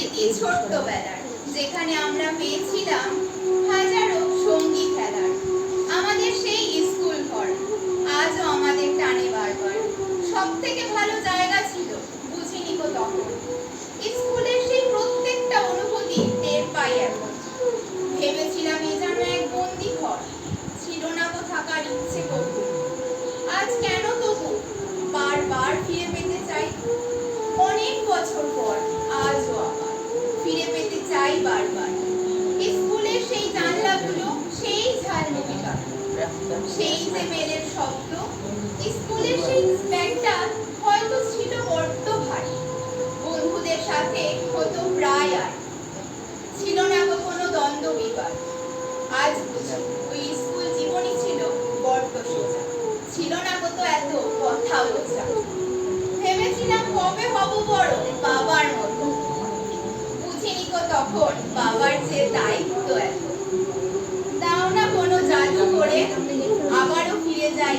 স্মৃতি ছোট্টবেলার, যেখানে আমরা পেয়েছিলাম হাজারো সঙ্গী খেলার। আমাদের সেই স্কুল ঘর আজও আমাদের টানে বারবার। সব থেকে ভালো জায়গা ছিল, বুঝিনি গো তখন। স্কুলের সেই প্রত্যেকটা অনুভূতি টের পাই এখন। ভেবেছিলাম এ যেন এক বন্দি ঘর, ছিল না গো থাকার ইচ্ছে কবু। আজ কেন তবু বারবার ফিরে পেতে চাই। অনেক বছর পর আজও আবার ফিরে পেতে চাই বারবার। স্কুলের সেই জানলাগুলো, সেই ঝালমুখি কাঠ, সেই যে বেলের শব্দ। স্কুলের সেই ব্যাগটা হয়তো ছিল বড্ড ভারী, বন্ধুদের সাথে হতো প্রায় আর ছিল না কখনো দ্বন্দ্ব বিবাদ। আজ বুঝি ওই স্কুল জীবনই ছিল বড্ড সোজা, ছিল না কত এত কথা বোঝা। ভেবেছিলাম কবে হব বড় বাবার মতো, বুঝিনি গো তখন বাবার যে দায়িত্ব এত। দাও না কোনো জাদু করে আবারও ফিরে যাই